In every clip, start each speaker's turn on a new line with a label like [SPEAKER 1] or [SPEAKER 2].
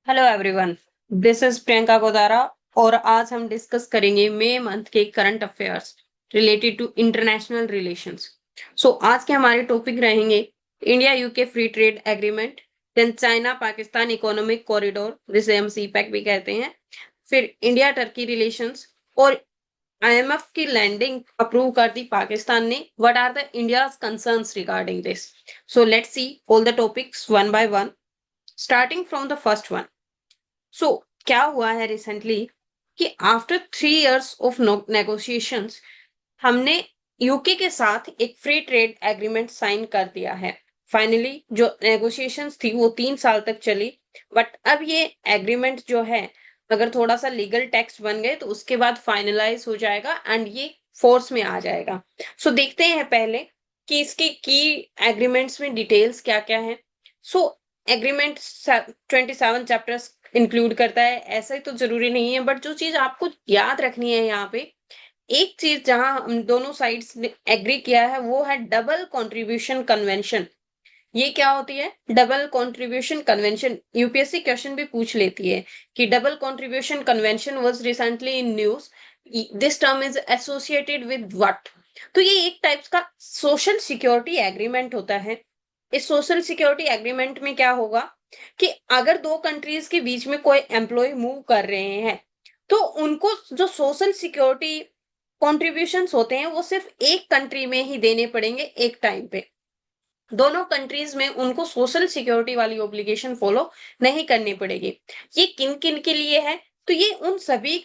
[SPEAKER 1] Hello everyone. This is Priyanka Godara और आज हम डिस्कस करेंगे मई मंथ के current affairs related to international relations. आज के हमारे टॉपिक रहेंगे India UK free trade agreement, then China Pakistan economic corridor जिसे हम सीपैक भी कहते हैं, फिर इंडिया टर्की रिलेशंस और आईएमएफ की लैंडिंग अप्रूव कर दी पाकिस्तान ने। What are the India's concerns regarding this? So let's see all the topics one by one, starting from the first one. So क्या हुआ है रिसेंटली कि आफ्टर 3 इयर्स ऑफ नेगोशिएशंस हमने यूके के साथ एक फ्री ट्रेड एग्रीमेंट साइन कर दिया है। फाइनली जो नेगोशिएशंस थी वो 3 साल तक चली, बट अब ये एग्रीमेंट जो है अगर थोड़ा सा लीगल टेक्स्ट बन गए तो उसके बाद फाइनलाइज हो जाएगा एंड ये फोर्स में आ जाएगा। देखते हैं पहले कि इसके की एग्रीमेंट्स में डिटेल्स क्या क्या है। सो एग्रीमेंट 27 चैप्टर्स इंक्लूड करता है, ऐसा ही तो जरूरी नहीं है, बट जो चीज आपको याद रखनी है यहाँ पे, एक चीज जहां हम दोनों साइड्स ने एग्री किया है वो है डबल कंट्रीब्यूशन कन्वेंशन। ये क्या होती है double contribution convention? UPSC question भी पूछ लेती है कि double contribution convention was recently in news, this term is associated with what? तो ये एक टाइप्स का सोशल सिक्योरिटी एग्रीमेंट होता है। इस सोशल सिक्योरिटी एग्रीमेंट में क्या होगा कि अगर दो कंट्रीज के बीच में कोई एम्प्लॉय मूव कर रहे हैं तो उनको जो सोशल सिक्योरिटी कॉन्ट्रीब्यूशंस होते हैं वो सिर्फ एक कंट्री में ही देने पड़ेंगे एक टाइम पे। दोनों कंट्रीज में उनको सोशल सिक्योरिटी वाली ऑब्लिगेशन फॉलो नहीं करनी पड़ेगी। ये किन किन के लिए है? तो ये उन सभी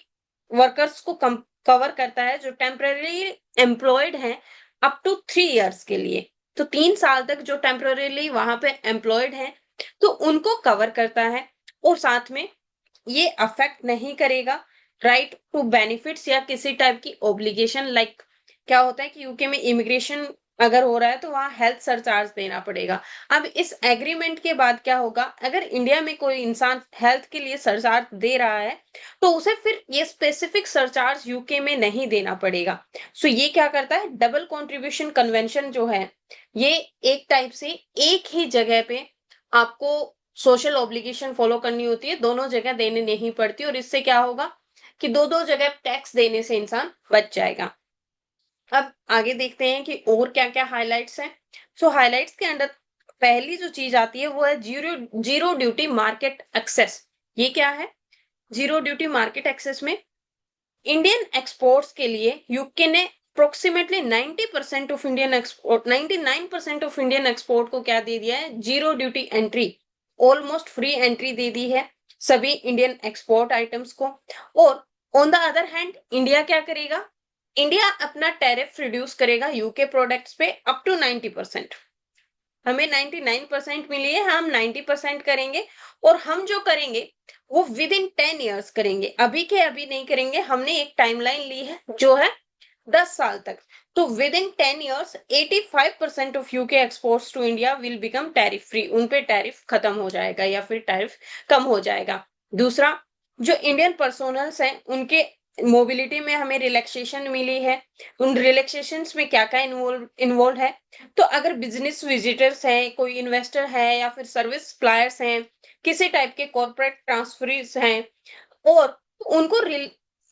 [SPEAKER 1] वर्कर्स को कवर करता है जो टेम्पररी एम्प्लॉयड हैं अप टू 3 इयर्स के लिए। तो 3 साल तक जो टेम्पररीली वहां पे एम्प्लॉयड हैं तो उनको कवर करता है। और साथ में ये अफेक्ट नहीं करेगा राइट टू बेनिफिट्स या किसी टाइप की ऑब्लिगेशन। लाइक क्या होता है कि यूके में इमिग्रेशन अगर हो रहा है तो वहां हेल्थ सरचार्ज देना पड़ेगा। अब इस एग्रीमेंट के बाद क्या होगा, अगर इंडिया में कोई इंसान हेल्थ के लिए सरचार्ज दे रहा है तो उसे फिर ये स्पेसिफिक सरचार्ज यूके में नहीं देना पड़ेगा। ये क्या करता है, डबल कंट्रीब्यूशन कन्वेंशन जो है ये एक टाइप से एक ही जगह पे आपको सोशल ऑब्लिगेशन फॉलो करनी होती है, दोनों जगह देने नहीं पड़ती। और इससे क्या होगा कि दो दो जगह टैक्स देने से इंसान बच जाएगा। अब आगे देखते हैं कि और क्या क्या हाइलाइट्स हैं। हाइलाइट्स के अंदर पहली जो चीज आती है वो है zero zero duty market access. ये क्या है? जीरो ड्यूटी मार्केट एक्सेस में इंडियन एक्सपोर्ट्स के लिए यूके ने approximately 90% of Indian export 99% of Indian export को क्या दे दिया है, zero duty entry, almost free entry दे दी है सभी इंडियन एक्सपोर्ट आइटम्स को। और on the other hand India क्या करेगा, इंडिया अपना टैरिफ रिड्यूस करेगा यूके प्रोडक्ट्स पे अप टू 90%। हमें 99% मिली है, हम 90% करेंगे। और हम जो करेंगे वो विद इन 10 इयर्स करेंगे, अभी के अभी नहीं करेंगे। हमने एक टाइमलाइन ली है जो है 10 साल तक। तो within 10 years 85% of UK exports to India will become tariff free, उन पे टैरिफ खत्म हो जाएगा या फिर टैरिफ कम हो जाएगा। दूसरा, जो इंडियन पर्सोनल्स हैं उनके मोबिलिटी में हमें रिलैक्सेशन मिली है। उन रिलैक्सेशंस में क्या क्या इन्वॉल्व है, तो अगर बिजनेस विजिटर्स हैं, कोई इन्वेस्टर है या फिर सर्विस सप्लायर्स हैं, किसी टाइप के कॉर्पोरेट ट्रांसफरीज हैं, और उनको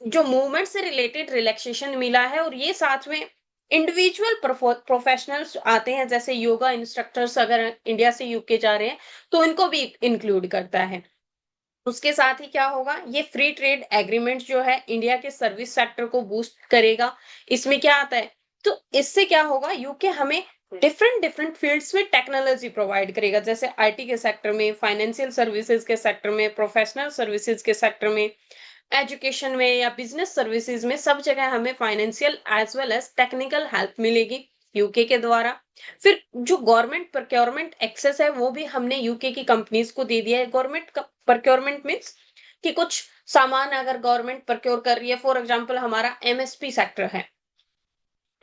[SPEAKER 1] जो मूवमेंट से रिलेटेड रिलैक्सेशन मिला है। और ये साथ में इंडिविजुअल प्रोफेशनल्स आते हैं, जैसे योगा इंस्ट्रक्टर्स अगर इंडिया से यूके जा रहे हैं तो इनको भी इंक्लूड करता है। उसके साथ ही क्या होगा, ये फ्री ट्रेड एग्रीमेंट जो है इंडिया के सर्विस सेक्टर को बूस्ट करेगा। इसमें क्या आता है, तो इससे क्या होगा, यूके हमें डिफरेंट डिफरेंट फील्ड्स में टेक्नोलॉजी प्रोवाइड करेगा, जैसे आईटी के सेक्टर में, फाइनेंशियल सर्विसेज के सेक्टर में, प्रोफेशनल सर्विसेज के सेक्टर में, एजुकेशन में या बिजनेस सर्विसेज में, सब जगह हमें financial as well as technical help मिलेगी यूके के द्वारा। फिर जो गवर्नमेंट प्रोक्योरमेंट एक्सेस है वो भी हमने यूके की कंपनीज को दे दिया है। गवर्नमेंट प्रोक्योरमेंट मीन्स कि कुछ सामान अगर गवर्नमेंट प्रोक्योर कर रही है, फॉर एग्जांपल हमारा एमएसपी सेक्टर है।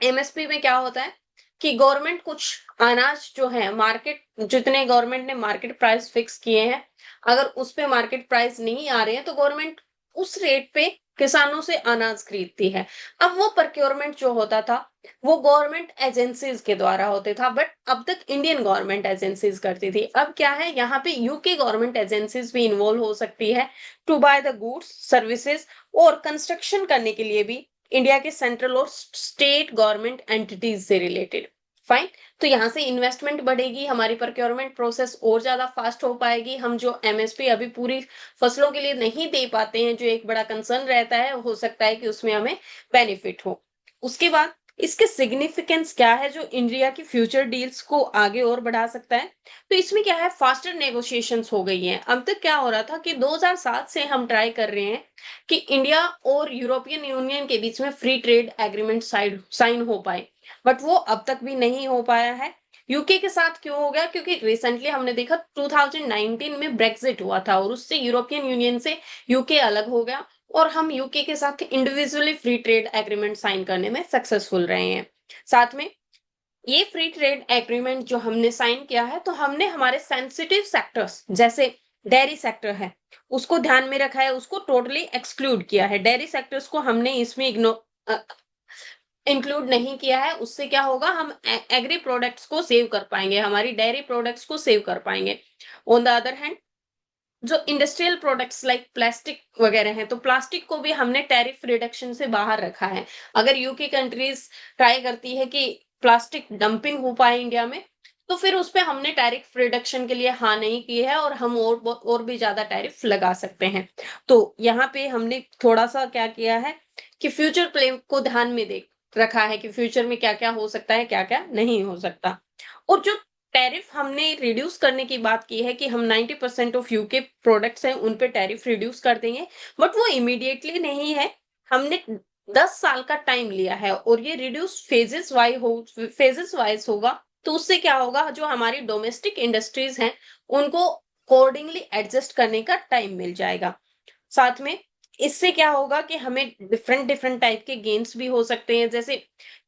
[SPEAKER 1] एमएसपी में क्या होता है कि गवर्नमेंट कुछ अनाज जो है मार्केट, जितने गवर्नमेंट ने मार्केट प्राइस फिक्स किए हैं, अगर उस पे मार्केट प्राइस नहीं आ रहे हैं तो गवर्नमेंट उस रेट पे किसानों से अनाज खरीदती है। अब वो प्रोक्योरमेंट जो होता था, वो गवर्नमेंट एजेंसीज के द्वारा होते था, बट अब तक इंडियन गवर्नमेंट एजेंसीज करती थी। अब क्या है, यहाँ पे यूके गवर्नमेंट एजेंसीज भी इन्वॉल्व हो सकती है to buy the goods services, और कंस्ट्रक्शन करने के लिए भी इंडिया के सेंट्रल और स्टेट गवर्नमेंट एंटिटीज से रिलेटेड। फाइन। तो यहाँ से इन्वेस्टमेंट बढ़ेगी, हमारी प्रोक्योरमेंट प्रोसेस और ज्यादा फास्ट हो पाएगी। हम जो एमएसपी अभी पूरी फसलों के लिए नहीं दे पाते हैं, जो एक बड़ा कंसर्न रहता है, हो सकता है कि उसमें हमें बेनिफिट हो। उसके बाद इसके सिग्निफिकेंस क्या है जो इंडिया की फ्यूचर डील्स को आगे और बढ़ा सकता है। तो इसमें क्या है, फास्टर नेगोशिएशंस हो गई हैं। अब तक क्या हो रहा था कि 2007 से हम ट्राई कर रहे हैं कि इंडिया और यूरोपियन यूनियन के बीच में फ्री ट्रेड एग्रीमेंट साइन हो पाए, बट वो अब तक भी नहीं हो पाया है। यूके के साथ क्यों हो गया, क्योंकि रिसेंटली हमने देखा 2019 में ब्रेक्सिट हुआ था और उससे यूरोपियन यूनियन से यूके अलग हो गया, और हम यूके के साथ individually free trade agreement sign करने में सक्सेसफुल रहे हैं। साथ में ये फ्री ट्रेड एग्रीमेंट जो हमने साइन किया है, तो हमने हमारे सेंसिटिव सेक्टर्स जैसे डेयरी सेक्टर है, उसको ध्यान में रखा है, उसको टोटली एक्सक्लूड किया है। डेयरी सेक्टर्स को हमने इसमें इंक्लूड नहीं किया है। उससे क्या होगा, हम एग्री प्रोडक्ट्स को सेव कर पाएंगे, हमारी डेयरी प्रोडक्ट्स को सेव कर पाएंगे। ऑन द अदर हैंड, जो इंडस्ट्रियल प्रोडक्ट्स लाइक प्लास्टिक वगैरह हैं, तो प्लास्टिक को भी हमने टैरिफ रिडक्शन से बाहर रखा है। अगर यूके कंट्रीज ट्राई करती है कि प्लास्टिक डंपिंग हो पाए इंडिया में, तो फिर उस पे हमने टैरिफ रिडक्शन के लिए हाँ नहीं की है, और हम और भी ज्यादा टैरिफ लगा सकते हैं। तो यहाँ पे हमने थोड़ा सा क्या किया है कि फ्यूचर प्ले को ध्यान में देख रखा है कि फ्यूचर में क्या क्या हो सकता है, क्या क्या नहीं हो सकता। और जो टैरिफ हमने रिड्यूस करने की बात की है कि हम 90% ऑफ यूके प्रोडक्ट्स हैं उन पे टैरिफ रिड्यूस कर देंगे, बट वो इमीडिएटली नहीं है। हमने 10 साल का टाइम लिया है, और ये रिड्यूस फेजेस वाइज होगा। तो उससे क्या होगा, जो हमारी डोमेस्टिक इंडस्ट्रीज हैं उनको अकॉर्डिंगली एडजस्ट करने का टाइम मिल जाएगा। साथ में इससे क्या होगा कि हमें डिफरेंट डिफरेंट टाइप के गेन्स भी हो सकते हैं। जैसे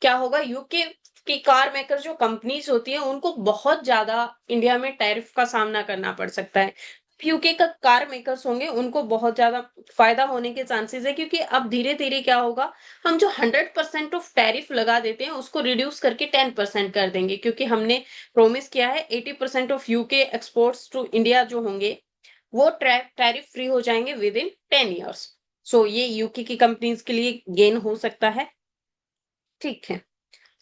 [SPEAKER 1] क्या होगा, यूके की कार मेकर जो कंपनीज होती है उनको बहुत ज्यादा इंडिया में टैरिफ का सामना करना पड़ सकता है। यूके का कार मेकर्स होंगे उनको बहुत ज्यादा फायदा होने के चांसेस है, क्योंकि अब धीरे धीरे क्या होगा, हम जो 100% ऑफ टैरिफ लगा देते हैं उसको रिड्यूस करके 10% कर देंगे, क्योंकि हमने प्रोमिस किया है 80% of UK exports to India जो होंगे वो टैरिफ फ्री हो जाएंगे विद इन 10 ईयर्स। सो ये यूके की कंपनीज के लिए गेन हो सकता है। ठीक है,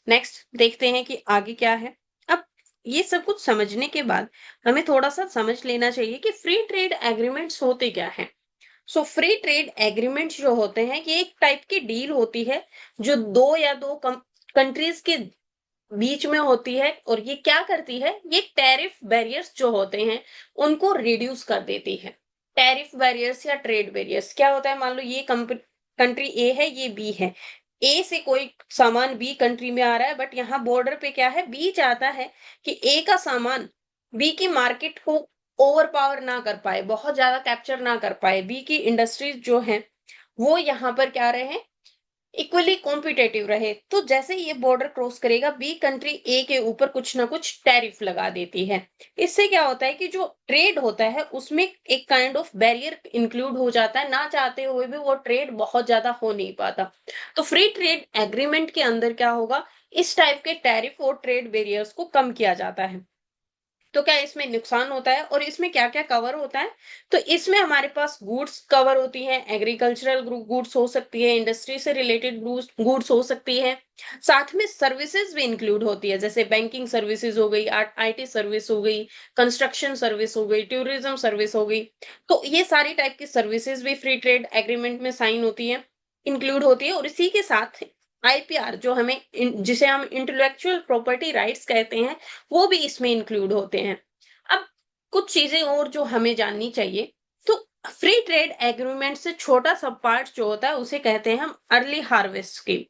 [SPEAKER 1] नेक्स्ट देखते हैं कि आगे क्या है। अब ये सब कुछ समझने के बाद हमें थोड़ा सा समझ लेना चाहिए कि फ्री ट्रेड एग्रीमेंट्स होते क्या हैं। सो फ्री ट्रेड एग्रीमेंट्स जो होते हैं, ये एक टाइप की डील होती है जो दो या दो कंट्रीज के बीच में होती है, और ये क्या करती है, ये टैरिफ बैरियर्स जो होते हैं उनको रिड्यूस कर देती है। टैरिफ बैरियर्स या ट्रेड बैरियर्स क्या होता है, मान लो ये कंट्री ए है, ये बी है। ए से कोई सामान बी कंट्री में आ रहा है, बट यहाँ बॉर्डर पे क्या है, बी चाहता है कि ए का सामान बी की मार्केट को ओवर पावर ना कर पाए, बहुत ज्यादा कैप्चर ना कर पाए। बी की इंडस्ट्रीज जो है वो यहाँ पर क्या रहे, इक्वली कॉम्पिटेटिव रहे। तो जैसे ये बॉर्डर क्रॉस करेगा, बी कंट्री ए के ऊपर कुछ ना कुछ टैरिफ लगा देती है। इससे क्या होता है कि जो ट्रेड होता है उसमें एक काइंड ऑफ बैरियर इंक्लूड हो जाता है, ना चाहते हुए भी वो ट्रेड बहुत ज्यादा हो नहीं पाता। तो फ्री ट्रेड एग्रीमेंट के अंदर क्या होगा, इस टाइप के टैरिफ और ट्रेड बैरियर्स को कम किया जाता है। तो क्या इसमें नुकसान होता है, और इसमें क्या क्या कवर होता है, तो इसमें हमारे पास गुड्स कवर होती हैं, एग्रीकल्चरल गुड्स हो सकती है, इंडस्ट्री से रिलेटेड गुड्स हो सकती है। साथ में सर्विसेज भी इंक्लूड होती है, जैसे बैंकिंग सर्विसेज हो गई, आईटी सर्विस हो गई, कंस्ट्रक्शन सर्विस हो गई, टूरिज्म सर्विस हो गई। तो ये सारी टाइप की सर्विसेज भी फ्री ट्रेड एग्रीमेंट में साइन होती है, इंक्लूड होती है। और इसी के साथ आईपीआर जो जिसे हम इंटेलेक्चुअल प्रॉपर्टी राइट्स कहते हैं, वो भी इसमें इंक्लूड होते हैं। अब कुछ चीजें और जो हमें जाननी चाहिए, तो फ्री ट्रेड एग्रीमेंट से छोटा सा पार्ट जो होता है उसे कहते हैं हम अर्ली हार्वेस्ट स्कीम।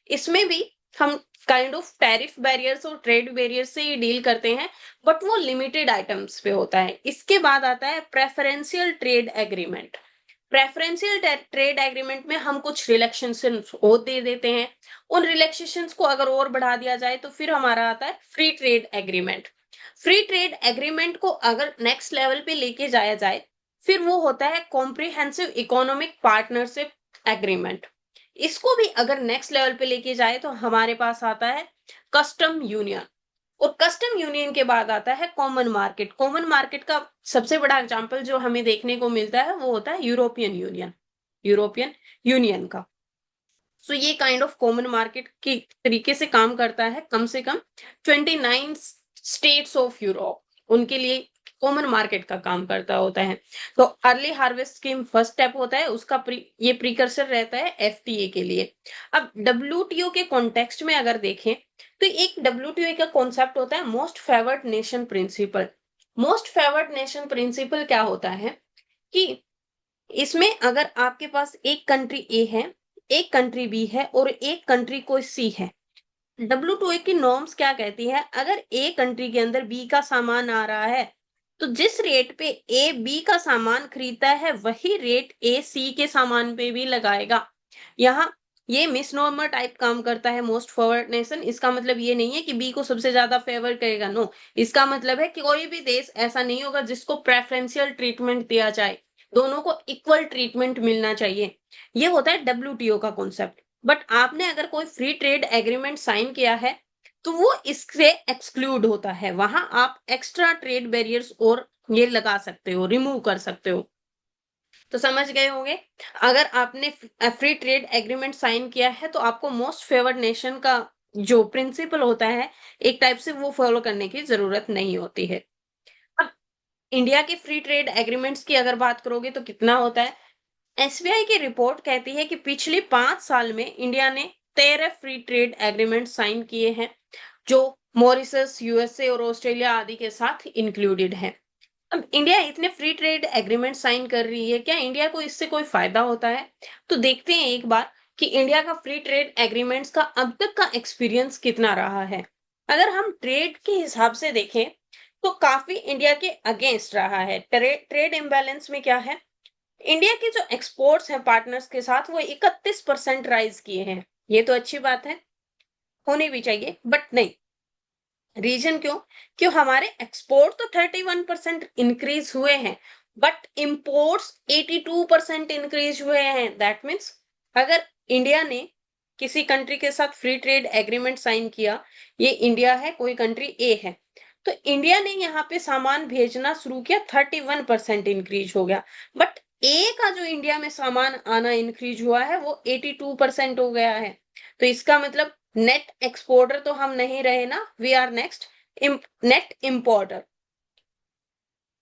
[SPEAKER 1] इसमें भी हम काइंड ऑफ टैरिफ बैरियर्स और ट्रेड बैरियर्स से ही डील करते हैं, बट वो लिमिटेड आइटम्स पे होता है। इसके बाद आता है preferential trade agreement. Preferential trade agreement में हम कुछ रिलैक्सेशन और दे देते हैं। उन रिलैक्सेशंस को अगर और बढ़ा दिया जाए तो फिर हमारा आता है free trade agreement. Free trade agreement को अगर नेक्स्ट लेवल पे लेके जाया जाए, फिर वो होता है कॉम्प्रिहेंसिव इकोनॉमिक पार्टनरशिप एग्रीमेंट। इसको भी अगर नेक्स्ट लेवल पे लेके जाए तो हमारे पास आता है कस्टम यूनियन, और कस्टम यूनियन के बाद आता है कॉमन मार्केट। कॉमन मार्केट का सबसे बड़ा एग्जांपल जो हमें देखने को मिलता है वो होता है यूरोपियन यूनियन, यूरोपियन यूनियन का। सो ये काइंड ऑफ कॉमन मार्केट के तरीके से काम करता है। कम से कम 29 स्टेट्स ऑफ यूरोप उनके लिए कॉमन मार्केट का काम करता होता है। तो early harvest scheme first step होता है उसका, ये प्रीकर्सर रहता है एफटीए के लिए। अब डब्ल्यूटीओ के कॉन्टेक्स्ट में अगर देखें तो एक डब्ल्यूटीओ का कॉन्सेप्ट होता है most favoured nation principle. Most favoured nation principle क्या होता है कि इसमें अगर आपके पास एक कंट्री ए है, एक कंट्री बी है और एक कंट्री कोई सी है, डब्ल्यूटीओ की नॉर्म्स क्या कहती है, अगर ए कंट्री के अंदर बी का सामान आ रहा है तो जिस रेट पे ए बी का सामान खरीदता है वही रेट ए सी के सामान पे भी लगाएगा। यहाँ ये मिसनॉर्मर टाइप काम करता है मोस्ट फॉरवर्ड नेशन। इसका मतलब ये नहीं है कि बी को सबसे ज्यादा फेवर करेगा, नो। इसका मतलब है कि कोई भी देश ऐसा नहीं होगा जिसको प्रेफरेंशियल ट्रीटमेंट दिया जाए, दोनों को इक्वल ट्रीटमेंट मिलना चाहिए। ये होता है डब्ल्यूटीओ का कॉन्सेप्ट। बट आपने अगर कोई फ्री ट्रेड एग्रीमेंट साइन किया है तो वो इससे एक्सक्लूड होता है, वहां आप एक्स्ट्रा ट्रेड बैरियर्स और ये लगा सकते हो, रिमूव कर सकते हो। तो समझ गए होंगे, अगर आपने फ्री ट्रेड एग्रीमेंट साइन किया है तो आपको मोस्ट फेवर्ड नेशन का जो प्रिंसिपल होता है एक टाइप से वो फॉलो करने की जरूरत नहीं होती है। अब इंडिया के फ्री ट्रेड एग्रीमेंट्स की अगर बात करोगे तो कितना होता है, एसबीआई की रिपोर्ट कहती है कि पिछले 5 साल में इंडिया ने 13 फ्री ट्रेड एग्रीमेंट साइन किए हैं, जो मॉरिशस, यूएसए और ऑस्ट्रेलिया आदि के साथ इंक्लूडेड है। अब इंडिया इतने फ्री ट्रेड एग्रीमेंट साइन कर रही है, क्या इंडिया को इससे कोई फायदा होता है? तो देखते हैं एक बार कि इंडिया का फ्री ट्रेड एग्रीमेंट्स का अब तक का एक्सपीरियंस कितना रहा है। अगर हम ट्रेड के हिसाब से देखें तो काफी इंडिया के अगेंस्ट रहा है। ट्रेड इम्बैलेंस में क्या है, इंडिया के जो एक्सपोर्ट्स हैं पार्टनर्स के साथ वो 31% राइज किए हैं। ये तो अच्छी बात है, होनी भी चाहिए, बट नहीं। रीजन क्यों? क्यों हमारे एक्सपोर्ट तो 31% इंक्रीज हुए हैं बट इंपोर्ट्स 82% इंक्रीज हुए हैं। दैट मीन्स अगर इंडिया ने किसी कंट्री के साथ फ्री ट्रेड एग्रीमेंट साइन किया, ये इंडिया है, कोई कंट्री ए है, तो इंडिया ने यहाँ पे सामान भेजना शुरू किया, 31% इंक्रीज हो गया। बट ए का जो इंडिया में सामान आना इंक्रीज हुआ है वो 82% हो गया है। तो इसका मतलब नेट एक्सपोर्टर तो हम नहीं रहे ना, we are next net importer.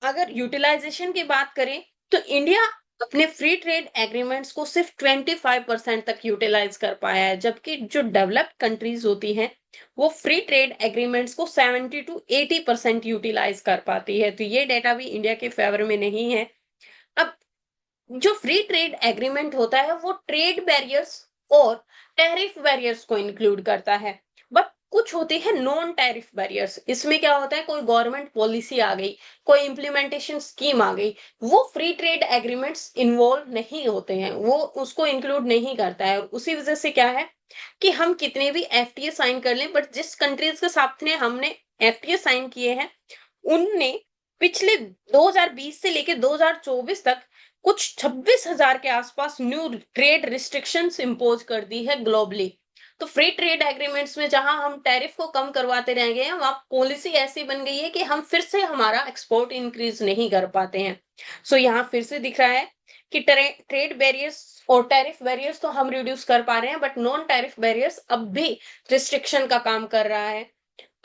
[SPEAKER 1] अगर यूटिलाइजेशन की बात करें तो इंडिया अपने फ्री ट्रेड एग्रीमेंट्स को सिर्फ 25% तक यूटिलाइज कर पाया है, जबकि जो डेवलप्ड कंट्रीज होती हैं वो फ्री ट्रेड एग्रीमेंट्स को 70 to 80% यूटिलाइज कर पाती है। तो ये डेटा भी इंडिया के फेवर में नहीं है। अब जो फ्री ट्रेड एग्रीमेंट होता है वो ट्रेड बैरियर्स और टैरिफ बैरियर्स को इंक्लूड करता है, बट कुछ होते हैं नॉन टैरिफ बैरियर्स। इसमें क्या होता है, कोई गवर्नमेंट पॉलिसी आ गई, कोई इम्प्लीमेंटेशन स्कीम आ गई, वो फ्री ट्रेड एग्रीमेंट्स इन्वॉल्व नहीं होते हैं, वो उसको इंक्लूड नहीं करता है। और उसी वजह से क्या है कि हम कितने भी एफटीए साइन कर लें, बट जिस कंट्रीज के साथ ने हमने एफटीए साइन किए हैं उनने पिछले 2020 से लेकर 2024 तक कुछ 26,000 के आसपास न्यू ट्रेड रिस्ट्रिक्शंस इंपोज कर दी है ग्लोबली। तो फ्री ट्रेड एग्रीमेंट्स में जहां हम टैरिफ को कम करवाते रह गए हैं, वहां पॉलिसी ऐसी बन गई है कि हम फिर से हमारा एक्सपोर्ट इंक्रीज नहीं कर पाते हैं। सो यहाँ फिर से दिख रहा है कि ट्रेड बैरियर्स और टैरिफ बैरियर्स तो हम रिड्यूस कर पा रहे हैं, बट नॉन टैरिफ बैरियर्स अब भी रिस्ट्रिक्शन का काम कर रहा है।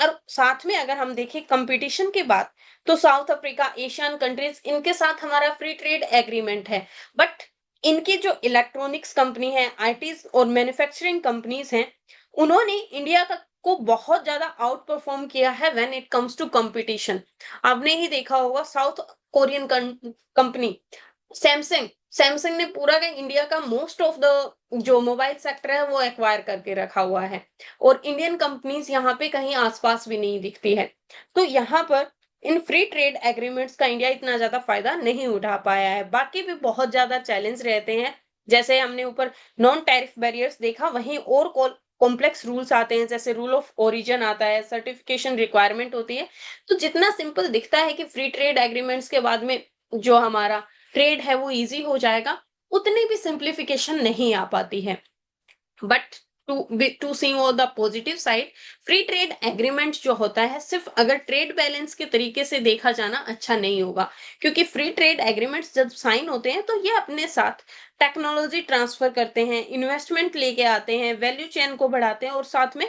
[SPEAKER 1] और साथ में अगर हम देखें कंपटीशन की बात, तो साउथ अफ्रीका, एशियन कंट्रीज, इनके साथ हमारा फ्री ट्रेड एग्रीमेंट है, बट इनकी जो इलेक्ट्रॉनिक्स कंपनी है, आईटीज और मैन्युफैक्चरिंग कंपनीज हैं, उन्होंने इंडिया का को बहुत ज्यादा आउट परफॉर्म किया है when it comes to competition. आपने ही देखा होगा South Korean company Samsung, Samsung ने पूरा का इंडिया का मोस्ट ऑफ द जो मोबाइल सेक्टर है वो एक्वायर करके रखा हुआ है, और इंडियन कंपनीज यहाँ पे कहीं आसपास भी नहीं दिखती है। तो यहाँ पर इन फ्री ट्रेड एग्रीमेंट्स का इंडिया इतना ज्यादा फायदा नहीं उठा पाया है। बाकी भी बहुत ज्यादा चैलेंज रहते हैं, जैसे हमने ऊपर नॉन टैरिफ बैरियर्स देखा, वहीं और कॉम्प्लेक्स रूल्स आते हैं, जैसे रूल ऑफ ओरिजिन आता है, सर्टिफिकेशन रिक्वायरमेंट होती है। तो जितना सिंपल दिखता है कि फ्री ट्रेड एग्रीमेंट्स के बाद में जो हमारा ट्रेड है वो इजी हो जाएगा, उतनी भी सिंप्लीफिकेशन नहीं आ पाती है। But to see on the positive side, free trade agreement जो होता है सिर्फ अगर ट्रेड बैलेंस के तरीके से देखा जाना अच्छा नहीं होगा, क्योंकि फ्री ट्रेड एग्रीमेंट्स जब साइन होते हैं तो ये अपने साथ टेक्नोलॉजी ट्रांसफर करते हैं, इन्वेस्टमेंट लेके आते हैं, वैल्यू चेन को बढ़ाते हैं और साथ में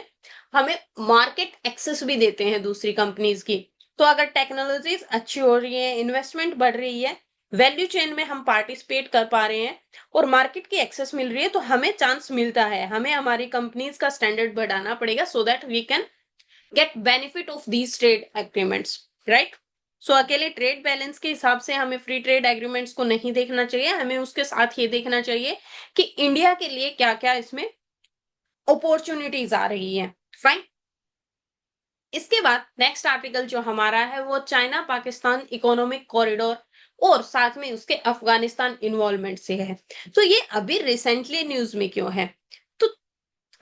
[SPEAKER 1] हमें मार्केट एक्सेस भी देते हैं दूसरी कंपनीज की। तो अगर टेक्नोलॉजीज अच्छी हो रही है, इन्वेस्टमेंट बढ़ रही है, वैल्यू चेन में हम पार्टिसिपेट कर पा रहे हैं और मार्केट की एक्सेस मिल रही है, तो हमें चांस मिलता है, हमें हमारी कंपनीज का स्टैंडर्ड बढ़ाना पड़ेगा so that we can get benefit of these trade agreements, right. So अकेले ट्रेड बैलेंस के हिसाब से हमें फ्री ट्रेड एग्रीमेंट्स को नहीं देखना चाहिए, हमें उसके साथ ये देखना चाहिए कि इंडिया के लिए क्या क्या इसमें अपॉर्चुनिटीज आ रही है। फाइन। इसके बाद नेक्स्ट आर्टिकल जो हमारा है वो चाइना पाकिस्तान इकोनॉमिक कॉरिडोर और साथ में उसके अफगानिस्तान इन्वॉल्वमेंट से है। तो ये अभी रिसेंटली न्यूज में क्यों है, तो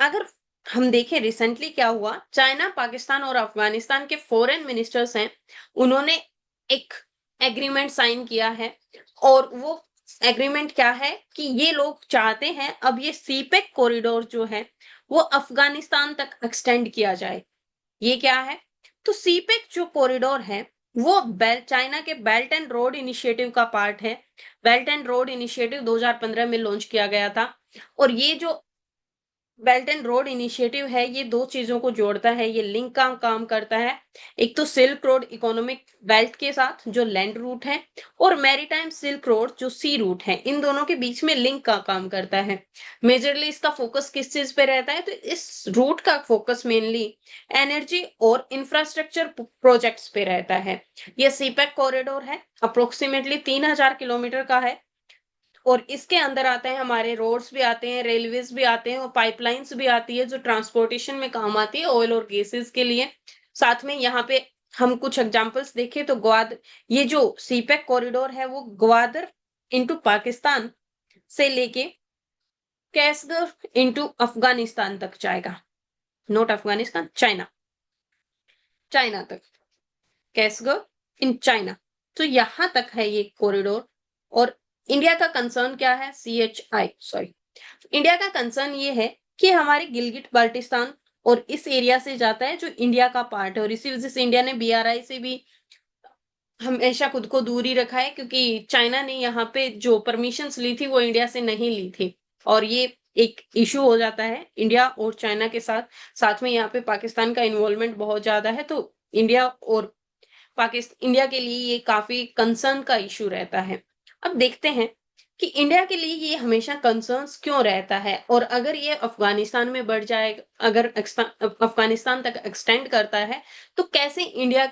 [SPEAKER 1] अगर हम देखें रिसेंटली क्या हुआ, चाइना पाकिस्तान और अफगानिस्तान के फॉरेन मिनिस्टर्स हैं, उन्होंने एक एग्रीमेंट साइन किया है। और वो एग्रीमेंट क्या है कि ये लोग चाहते हैं अब ये सीपेक कॉरिडोर जो है वो अफगानिस्तान तक एक्सटेंड किया जाए। ये क्या है, तो सीपेक जो कॉरिडोर है वो चाइना के बेल्ट एंड रोड इनिशिएटिव का पार्ट है। बेल्ट एंड रोड इनिशिएटिव 2015 में लॉन्च किया गया था। और ये जो बेल्ट एंड रोड इनिशिएटिव है ये दो चीजों को जोड़ता है, ये लिंक का काम करता है। एक तो सिल्क रोड इकोनॉमिक बेल्ट के साथ जो लैंड रूट है, और मैरीटाइम सिल्क रोड जो सी रूट है, इन दोनों के बीच में लिंक का काम करता है। मेजरली इसका फोकस किस चीज पे रहता है, तो इस रूट का फोकस मेनली एनर्जी और इंफ्रास्ट्रक्चर प्रोजेक्ट्स पे रहता है। यह सीपेक कॉरिडोर है, अप्रोक्सीमेटली 3000 किलोमीटर का है। और इसके अंदर आते हैं हमारे रोड्स भी आते हैं, रेलवेज भी आते हैं और पाइपलाइंस भी आती है जो ट्रांसपोर्टेशन में काम आती है ऑयल और गैसेस के लिए। साथ में यहाँ पे हम कुछ एग्जांपल्स देखें तो ग्वादर, ये जो सीपेक कॉरिडोर है वो ग्वादर इनटू पाकिस्तान से लेके कैसगर इनटू अफगानिस्तान तक जाएगा। नॉट अफगानिस्तान, चाइना, चाइना तक, कैसगर इन चाइना। तो यहां तक है ये कॉरिडोर। और इंडिया का कंसर्न क्या है, CHI सॉरी, इंडिया का कंसर्न ये है कि हमारे गिलगिट बाल्टिस्तान और इस एरिया से जाता है जो इंडिया का पार्ट है, और इसी वजह से इंडिया ने BRI से भी हमेशा खुद को दूर ही रखा है, क्योंकि चाइना ने यहाँ पे जो परमिशंस ली थी वो इंडिया से नहीं ली थी। और ये एक इशू हो जाता है इंडिया और चाइना के साथ। साथ में यहाँ पे पाकिस्तान का इन्वॉल्वमेंट बहुत ज्यादा है, तो इंडिया और पाकिस्तान, इंडिया के लिए ये काफी कंसर्न का इशू रहता है। अब देखते हैं कि इंडिया के लिए ये हमेशा कंसर्न्स क्यों रहता है, और अगर ये अफगानिस्तान में बढ़ जाए, अगर अफगानिस्तान तक एक्सटेंड करता है तो कैसे इंडिया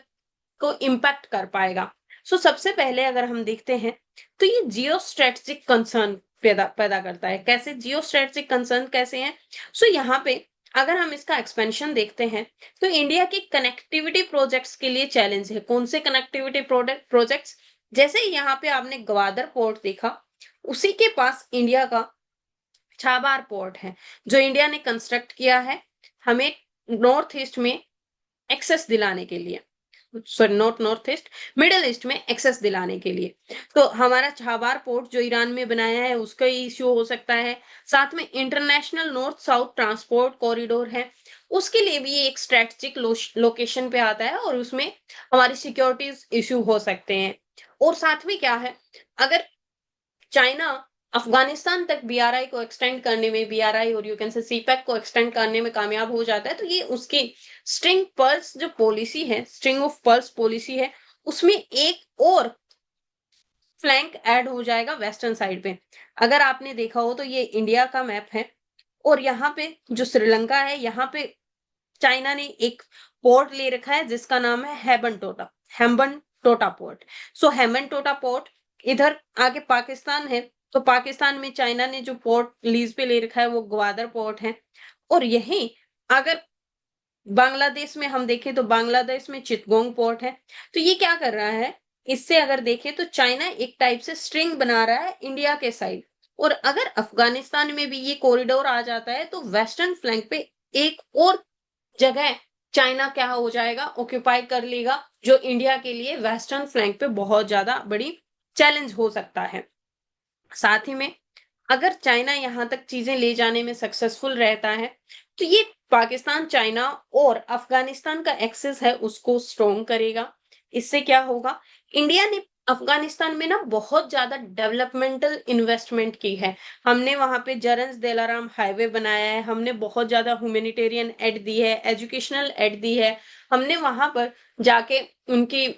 [SPEAKER 1] को इम्पैक्ट कर पाएगा। सो सबसे पहले अगर हम देखते हैं तो ये जियो स्ट्रेटेजिक कंसर्न पैदा पैदा करता है। कैसे जियो स्ट्रेटेजिक कंसर्न कैसे हैं, सो यहाँ पे अगर हम इसका एक्सपेंशन देखते हैं तो इंडिया के कनेक्टिविटी प्रोजेक्ट्स के लिए चैलेंज है। कौन से कनेक्टिविटी प्रोजेक्ट्स, जैसे यहाँ पे आपने ग्वादर पोर्ट देखा, उसी के पास इंडिया का छाबार पोर्ट है जो इंडिया ने कंस्ट्रक्ट किया है हमें नॉर्थ ईस्ट में एक्सेस दिलाने के लिए, sorry not north east, middle east में एक्सेस दिलाने के लिए। तो हमारा छाबार पोर्ट जो ईरान में बनाया है उसका इश्यू हो सकता है। साथ में international north south transport corridor है, उसके लिए भी ये एक स्ट्रेटेजिक लोकेशन पे आता है और उसमें हमारी सिक्योरिटीज इश्यू हो सकते हैं। और साथ में क्या है, अगर चाइना अफगानिस्तान तक BRI को एक्सटेंड करने में, BRI और यू कैन से सीपैक को एक्सटेंड करने में कामयाब हो जाता है, तो ये उसकी स्ट्रिंग पर्ल्स जो पॉलिसी है, स्ट्रिंग ऑफ पर्ल्स पॉलिसी है, उसमें एक और फ्लैंक ऐड हो जाएगा वेस्टर्न साइड पे। अगर आपने देखा हो तो ये इंडिया का मैप है और यहाँ पे जो श्रीलंका है, यहाँ पे चाइना ने एक पोर्ट ले रखा है जिसका नाम है हेम्बन टोटा पोर्ट। सो हेम्बन टोटा पोर्ट, इधर आगे पाकिस्तान है, तो पाकिस्तान में चाइना ने जो पोर्ट लीज पे ले रखा है वो ग्वादर पोर्ट है। और यही अगर बांग्लादेश में हम देखें तो बांग्लादेश में चिटगोंग पोर्ट है। तो ये क्या कर रहा है, इससे अगर देखें तो चाइना एक टाइप से स्ट्रिंग बना रहा है इंडिया के साइड। और अगर अफगानिस्तान में भी ये कॉरिडोर आ जाता है तो वेस्टर्न फ्लैंक पे एक और जगह चाइना क्या हो जाएगा, ऑक्यूपाई कर लेगा, जो इंडिया के लिए वेस्टर्न फ्लैंक पे बहुत ज्यादा बड़ी चैलेंज हो सकता है। साथ ही में अगर चाइना यहाँ तक चीजें ले जाने में सक्सेसफुल रहता है, तो ये पाकिस्तान, चाइना और अफगानिस्तान का एक्सेस है उसको स्ट्रोंग करेगा। इससे क्या होगा, इंडिया ने अफगानिस्तान में ना बहुत ज्यादा डेवलपमेंटल इन्वेस्टमेंट की है। हमने वहां पे जरंज दिलाराम हाईवे बनाया है, हमने बहुत ज्यादा ह्यूमैनिटेरियन एड दी है, एजुकेशनल एड दी है, हमने वहां पर जाके उनकी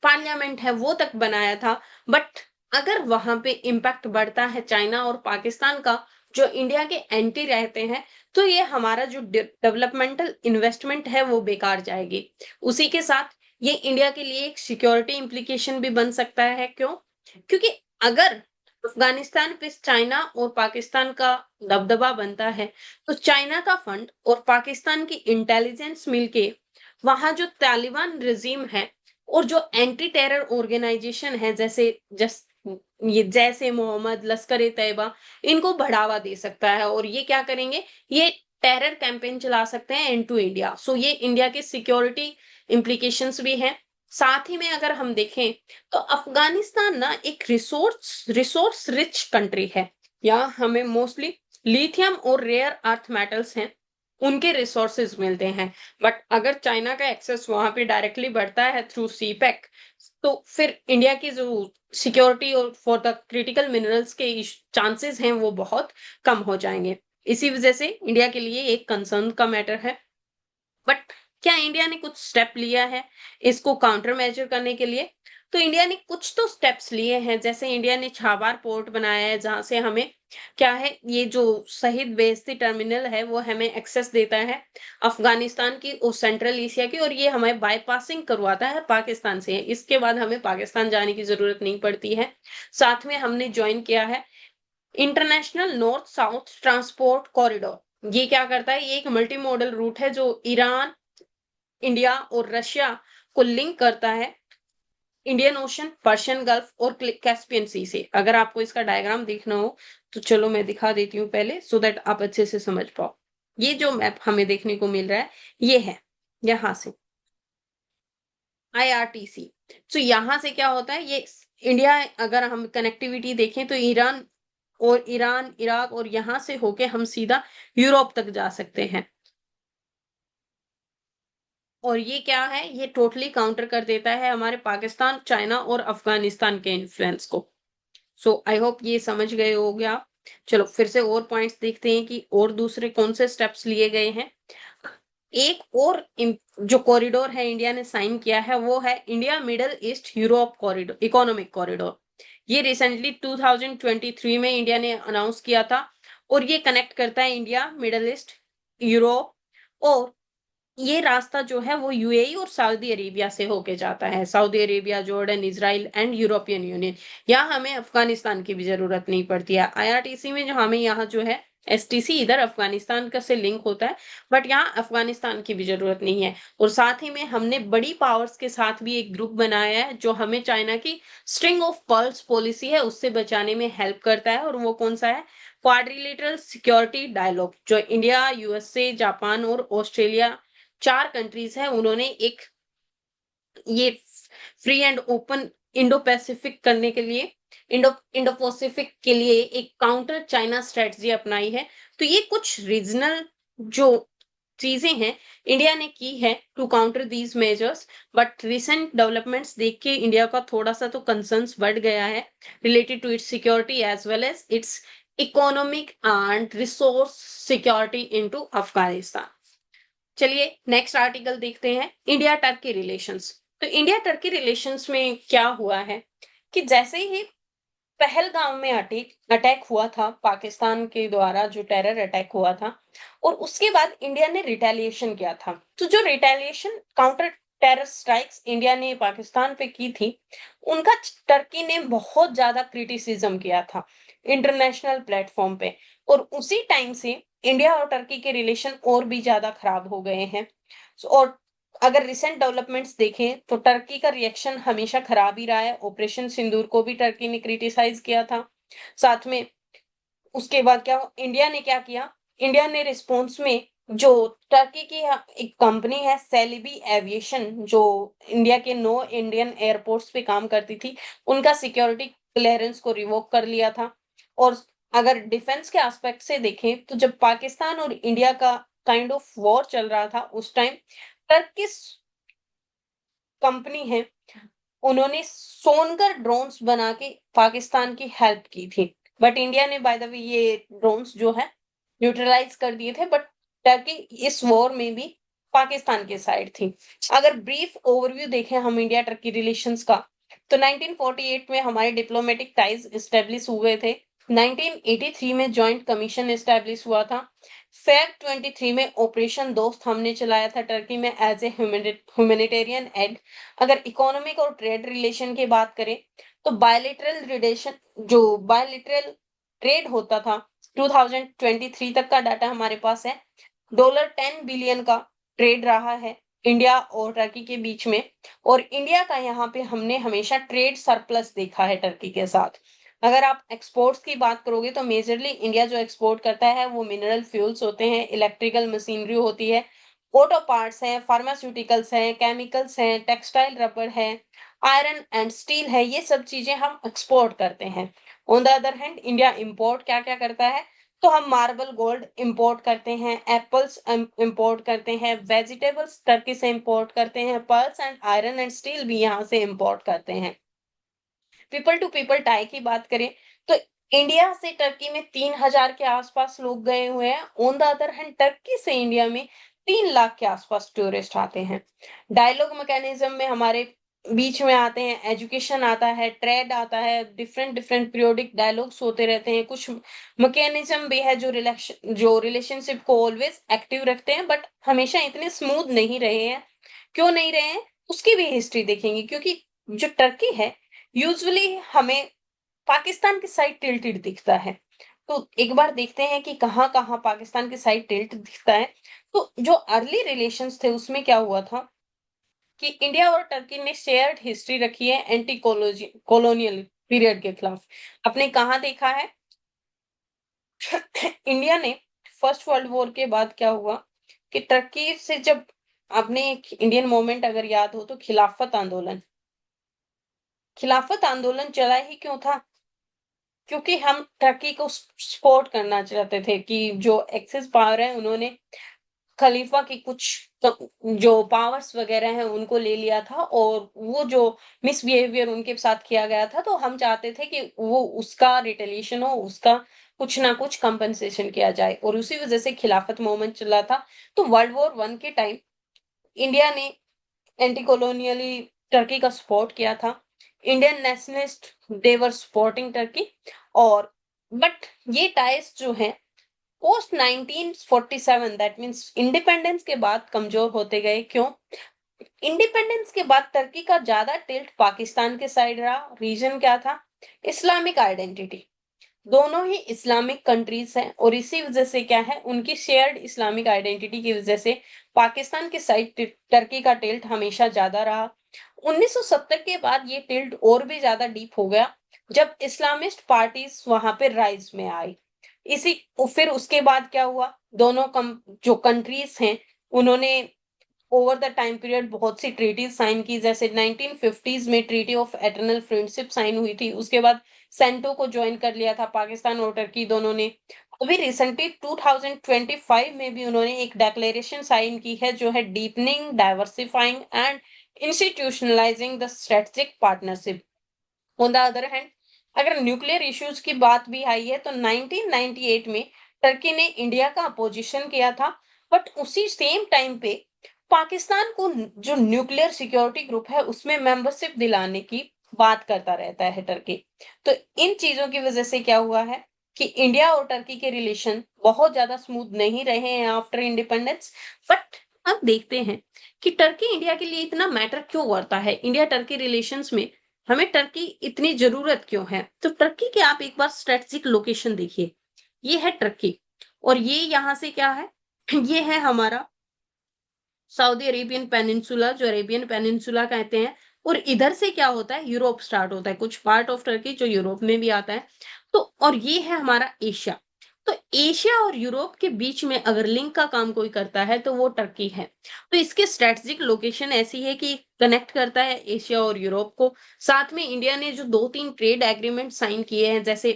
[SPEAKER 1] पार्लियामेंट है वो तक बनाया था। बट अगर वहां पे इम्पैक्ट बढ़ता है चाइना और पाकिस्तान का, जो इंडिया के एंटी रहते हैं, तो ये हमारा जो डेवलपमेंटल इन्वेस्टमेंट है वो बेकार जाएगी। उसी के साथ ये इंडिया के लिए एक सिक्योरिटी इम्प्लीकेशन भी बन सकता है। क्यों? क्योंकि अगर अफगानिस्तान पे चाइना और पाकिस्तान का दबदबा बनता है, तो चाइना का फंड और पाकिस्तान की इंटेलिजेंस मिलके वहां जो तालिबान रिजीम है और जो एंटी टेरर ऑर्गेनाइजेशन है, जैसे मोहम्मद, लश्कर ए तैयबा, इनको बढ़ावा दे सकता है। और ये क्या करेंगे, ये टेरर कैंपेन चला सकते हैं इनटू इंडिया। सो ये इंडिया के सिक्योरिटी इम्प्लीकेशंस भी हैं। साथ ही में अगर हम देखें, तो अफगानिस्तान ना एक रिसोर्स रिच कंट्री है। यहाँ हमें मोस्टली लिथियम और रेयर अर्थ मेटल्स हैं, उनके रिसोर्सेज मिलते हैं। बट अगर चाइना का एक्सेस वहां पे डायरेक्टली बढ़ता है थ्रू सीपेक, तो फिर इंडिया की जो सिक्योरिटी और फॉर द क्रिटिकल मिनरल्स के चांसेस हैं वो बहुत कम हो जाएंगे। इसी वजह से इंडिया के लिए एक कंसर्न का मैटर है। बट क्या इंडिया ने कुछ स्टेप लिया है इसको काउंटर मेजर करने के लिए? तो इंडिया ने कुछ तो स्टेप्स लिए हैं। जैसे इंडिया ने छाबार पोर्ट बनाया है, जहां से हमें क्या है, ये जो शहीद बेइज्जती टर्मिनल है वो हमें एक्सेस देता है अफगानिस्तान की और सेंट्रल एशिया की, और ये हमें बाईपासिंग करवाता है पाकिस्तान से। इसके बाद हमें पाकिस्तान जाने की जरूरत नहीं पड़ती है। साथ में हमने ज्वाइन किया है international north south transport corridor. ये क्या करता है, ये एक मल्टी मॉडल रूट है जो ईरान, इंडिया और रशिया को लिंक करता है इंडियन ओशन, पर्शियन गल्फ और कैस्पियन सी से। अगर आपको इसका डायग्राम देखना हो तो चलो मैं दिखा देती हूँ पहले, सो दैट आप अच्छे से समझ पाओ। ये जो मैप हमें देखने को मिल रहा है, ये है यहां से IRTC। तो यहां से क्या होता है, ये इंडिया, अगर हम कनेक्टिविटी देखें तो ईरान, इराक और यहां से होके हम सीधा यूरोप तक जा सकते हैं। और ये क्या है, ये टोटली काउंटर कर देता है हमारे पाकिस्तान, चाइना और अफगानिस्तान के इन्फ्लुएंस को। सो आई होप ये समझ गए होगे आप। चलो फिर से और पॉइंट्स देखते हैं कि और दूसरे कौन से स्टेप्स लिए गए हैं। एक और जो कॉरिडोर है इंडिया ने साइन किया है, वो है India middle east Europe corridor, economic corridor. ये रिसेंटली 2023 में इंडिया ने अनाउंस किया था, और ये कनेक्ट करता है इंडिया, मिडल ईस्ट, यूरोप, और ये रास्ता जो है वो यूएई और सऊदी अरेबिया से होके जाता है। Saudi Arabia, Jordan, Israel and European union. यहाँ हमें अफगानिस्तान की भी जरूरत नहीं पड़ती है। IRTC में जो हमें यहाँ जो है STC इधर अफगानिस्तान का से लिंक होता है, बट यहाँ अफगानिस्तान की भी जरूरत नहीं है। और साथ ही में हमने बड़ी पावर्स के साथ भी एक ग्रुप बनाया है जो हमें चाइना की स्ट्रिंग ऑफ पर्ल्स पॉलिसी है उससे बचाने में हेल्प करता है। और वो कौन सा है, क्वाड्रिलेटरल सिक्योरिटी डायलॉग, जो इंडिया, USA, जापान और ऑस्ट्रेलिया, 4 कंट्रीज हैं, उन्होंने एक ये free and open Indo Pacific करने के लिए, इंडो पैसिफिक के लिए एक काउंटर चाइना स्ट्रेटजी अपनाई है। तो ये कुछ रीजनल जो चीजें हैं इंडिया ने की है to counter these measures. But recent developments देख के इंडिया का थोड़ा सा तो कंसर्न्स बढ़ गया है related to its security as well as its economic and resource security into Afghanistan. चलिए नेक्स्ट आर्टिकल देखते हैं, इंडिया टर्की रिलेशंस। तो इंडिया टर्की रिलेशंस में क्या हुआ है कि जैसे ही पहलगाम में अटैक हुआ था, पाकिस्तान के द्वारा जो टेरर अटैक हुआ था, और उसके बाद इंडिया ने रिटेलिएशन किया था। तो जो retaliation counter terror strikes India ने पाकिस्तान पे की थी, उनका टर्की ने बहुत ज्यादा क्रिटिसिज्म किया था इंटरनेशनल प्लेटफॉर्म पे। और उसी टाइम से इंडिया और टर्की के रिलेशन और भी ज्यादा खराब हो गए हैं। और अगर रिसेंट डेवलपमेंट्स देखें तो टर्की का रिएक्शन हमेशा खराब ही रहा है। ऑपरेशन सिंदूर को भी टर्की ने क्रिटिसाइज किया था। साथ में उसके बाद इंडिया ने क्या किया, इंडिया ने रिस्पॉन्स में जो टर्की की एक कंपनी है सेलिबी एविएशन, जो इंडिया के 9 इंडियन एयरपोर्ट्स पे काम करती थी, उनका सिक्योरिटी क्लियरेंस को रिवोक कर लिया था। और अगर डिफेंस के एस्पेक्ट से देखें तो जब पाकिस्तान और इंडिया का काइंड ऑफ वॉर चल रहा था उस टाइम टर्किश कंपनी है, उन्होंने सोनकर ड्रोन्स बना के पाकिस्तान की हेल्प की थी। बट इंडिया ने बाय द वे ये ड्रोन्स जो है न्यूट्रलाइज कर दिए थे, बट टर्की इस वॉर में भी पाकिस्तान के साइड थी। अगर ब्रीफ ओवरव्यू देखें हम इंडिया टर्की रिलेशंस का, तो 1948 में हमारे डिप्लोमेटिक टाइज एस्टेब्लिश हुए थे। 1983 में जॉइंट कमीशन एस्टेब्लिश हुआ था। फेब 23 में ऑपरेशन दोस्त हमने चलाया था टर्की में एज ए ह्यूमैनिटेरियन एड। अगर इकोनॉमिक और ट्रेड रिलेशन की बात करें तो बायलेटरल रिलेशन, जो बायलेटरल ट्रेड होता था 2023 तक का डाटा हमारे पास है, $10 बिलियन का ट्रेड रहा है इंडिया और टर्की के बीच में। और इंडिया का यहाँ पे हमने हमेशा ट्रेड सरप्लस देखा है टर्की के साथ। अगर आप एक्सपोर्ट्स की बात करोगे तो मेजरली इंडिया जो एक्सपोर्ट करता है वो मिनरल फ्यूल्स होते हैं, इलेक्ट्रिकल मशीनरी होती है, ऑटो पार्ट्स हैं, फार्मास्यूटिकल्स हैं, केमिकल्स हैं, टेक्सटाइल रबर है, आयरन एंड स्टील है, ये सब चीजें हम एक्सपोर्ट करते हैं। On the other hand India import क्या क्या करता है, तो हम मार्बल गोल्ड इंपोर्ट करते हैं, एप्पल्स इंपोर्ट करते हैं, वेजिटेबल्स टर्की से इंपोर्ट करते हैं, pearls and iron and steel भी यहाँ से इंपोर्ट करते हैं। पीपल टू पीपल टाई की बात करें तो इंडिया से टर्की में 3,000 के आसपास लोग गए हुए हैं। On the other hand Turkey से इंडिया में 3 लाख के आसपास टूरिस्ट आते हैं। डायलॉग मैकेनिज्म में हमारे बीच में आते हैं, एजुकेशन आता है, ट्रेड आता है, डिफरेंट डिफरेंट पीरियोडिक डायलॉग्स होते रहते हैं। कुछ मैकेनिज्म भी है जो रिलेशनशिप को ऑलवेज एक्टिव रखते हैं, बट हमेशा इतने स्मूथ नहीं रहे हैं। क्यों नहीं रहे हैं उसकी भी हिस्ट्री देखेंगे, क्योंकि जो टर्की है यूजुअली हमें पाकिस्तान की साइड टिल्टेड दिखता है। तो एक बार देखते हैं कि कहाँ कहाँ पाकिस्तान की साइड टिल्ट दिखता है। तो जो अर्ली रिलेशंस थे उसमें क्या हुआ था कि इंडिया और टर्की ने शेयर्ड हिस्ट्री रखी है एंटी कॉलोनियल पीरियड के खिलाफ। आपने कहाँ देखा है इंडिया ने फर्स्ट वर्ल्ड वॉर के बाद क्या हुआ कि टर्की से जब आपने इंडियन मूवमेंट अगर याद हो तो खिलाफत आंदोलन चला ही क्यों था, क्योंकि हम टर्की को सपोर्ट करना चाहते थे कि जो एक्सेस पावर है उन्होंने खलीफा की कुछ जो पावर्स वगैरह हैं उनको ले लिया था, और वो जो मिसबिहेवियर उनके साथ किया गया था तो हम चाहते थे कि वो उसका रिटेलिएशन हो, उसका कुछ ना कुछ कंपनसेशन किया जाए, और उसी वजह से खिलाफत मूवमेंट चला था। तो वर्ल्ड वॉर वन के टाइम इंडिया ने एंटी कॉलोनियली टर्की का सपोर्ट किया था। Indian nationalist they were supporting Turkey. और बट ये टाइज जो है पोस्ट 1947 दैट मींस इंडिपेंडेंस के बाद कमजोर होते गए। क्यों? इंडिपेंडेंस के बाद टर्की का ज्यादा टिल्ट पाकिस्तान के साइड रहा। रीजन क्या था? Islamic identity. दोनों ही इस्लामिक कंट्रीज हैं और इसी वजह से क्या है, उनकी शेयर्ड इस्लामिक आइडेंटिटी की वजह से पाकिस्तान के साइड टर्की का टिल्ट हमेशा ज्यादा रहा। 1970 के बाद ये टिल्ट और भी ज्यादा डीप हो गया जब इस्लामिस्ट पार्टीज वहां पे राइज में आई। इसी फिर उसके बाद क्या हुआ, दोनों जो कंट्रीज हैं उन्होंने ओवर द टाइम पीरियड बहुत सी ट्रीटीज साइन की, जैसे 1950s में treaty of eternal friendship sign हुई थी। उसके बाद सेंटो को ज्वाइन कर लिया था पाकिस्तान और टर्की दोनों ने। अभी रिसेंटली 2025 में भी उन्होंने एक डेक्लेरेशन साइन की है जो है deepening, diversifying and इंस्टीट्यूशनलाइजिंग the strategic partnership. On the other hand अगर न्यूक्लियर इश्यूज की बात भी आई है तो 1998 में टर्की ने इंडिया का अपोजिशन किया था, बट उसी सेम टाइम पे पाकिस्तान को जो न्यूक्लियर सिक्योरिटी ग्रुप है उसमें मेंबरशिप दिलाने की बात करता रहता है टर्की। तो इन चीजों की वजह से क्या हुआ है कि इंडिया और टर्की के रिलेशन बहुत ज्यादा स्मूथ नहीं रहे हैं आफ्टर इंडिपेंडेंस। बट अब देखते हैं कि टर्की इंडिया के लिए इतना मैटर क्यों करता है, इंडिया टर्की रिलेशंस में हमें टर्की इतनी जरूरत क्यों है। तो टर्की के आप एक बार स्ट्रेटेजिक लोकेशन देखिए, ये है टर्की, और ये यहाँ से क्या है, ये है हमारा सऊदी अरेबियन पेनिनसुला, जो अरेबियन पेनिनसुला कहते हैं। और इधर से क्या होता है, यूरोप स्टार्ट होता है, कुछ पार्ट ऑफ टर्की जो यूरोप में भी आता है। तो और ये है हमारा एशिया। तो एशिया और यूरोप के बीच में अगर लिंक का काम कोई करता है तो वो टर्की है। तो इसके स्ट्रेटेजिक लोकेशन ऐसी है कि कनेक्ट करता है एशिया और यूरोप को। साथ में इंडिया ने जो 2-3 ट्रेड एग्रीमेंट साइन किए हैं, जैसे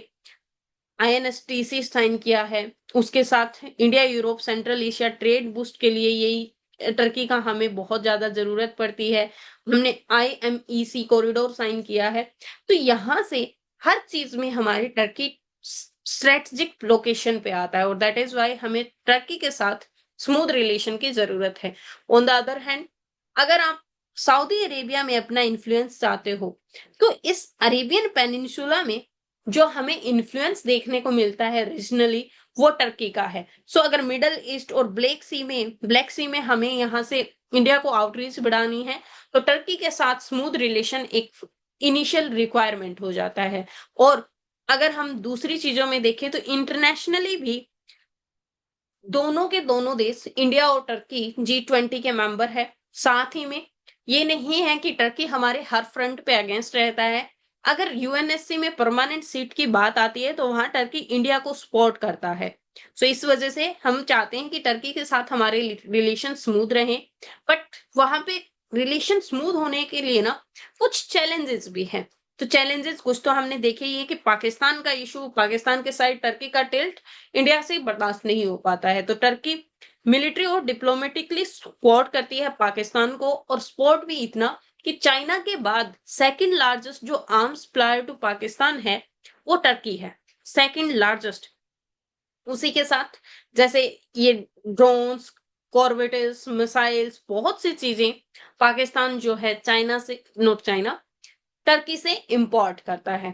[SPEAKER 1] आईएनएसटीसी साइन किया है। उसके साथ India Europe central Asia trade boost के लिए यही टर्की का हमें बहुत ज्यादा जरूरत पड़ती है। हमने आईएमईसी कॉरिडोर साइन किया है। तो यहाँ से हर चीज में हमारी टर्की स्ट्रेटेजिक लोकेशन पे आता है और दैट इज वाई हमें टर्की के साथ स्मूथ रिलेशन की जरूरत है। ऑन द अदर हैंड, अगर आप सऊदी अरेबिया में अपना इन्फ्लुएंस चाहते हो, तो इस अरेबियन पेनिनसुला में जो हमें इन्फ्लुएंस देखने को मिलता है रीजनली, वो टर्की का है। सो अगर मिडल ईस्ट और ब्लैक सी में हमें यहाँ से इंडिया को आउटरीच बढ़ानी है, तो टर्की के साथ स्मूथ रिलेशन एक इनिशियल रिक्वायरमेंट हो जाता है। और अगर हम दूसरी चीजों में देखें तो इंटरनेशनली भी दोनों के दोनों देश, इंडिया और टर्की, G20 के मेंबर है। साथ ही में ये नहीं है कि टर्की हमारे हर फ्रंट पे अगेंस्ट रहता है। अगर यूएनएससी में परमानेंट सीट की बात आती है तो वहां टर्की इंडिया को सपोर्ट करता है। सो इस वजह से हम चाहते हैं कि टर्की के साथ हमारे रिलेशन स्मूथ रहे। बट वहां पे रिलेशन स्मूथ होने के लिए ना कुछ चैलेंजेस भी हैं। तो चैलेंजेस कुछ तो हमने देखे ही है कि पाकिस्तान का इशू, पाकिस्तान के साइड टर्की का टिल्ट इंडिया से बर्दाश्त नहीं हो पाता है। तो टर्की मिलिट्री और डिप्लोमेटिकली सपोर्ट करती है पाकिस्तान को, और सपोर्ट भी इतना कि चाइना के बाद सेकंड लार्जेस्ट जो आर्म्स सप्लायर टू पाकिस्तान है, वो टर्की है, सेकंड लार्जेस्ट। उसी के साथ जैसे ये ड्रोन्स, कॉर्वेट्स, मिसाइल्स, बहुत सी चीजें पाकिस्तान जो है चाइना से, नॉट चाइना, टर्की से इंपोर्ट करता है।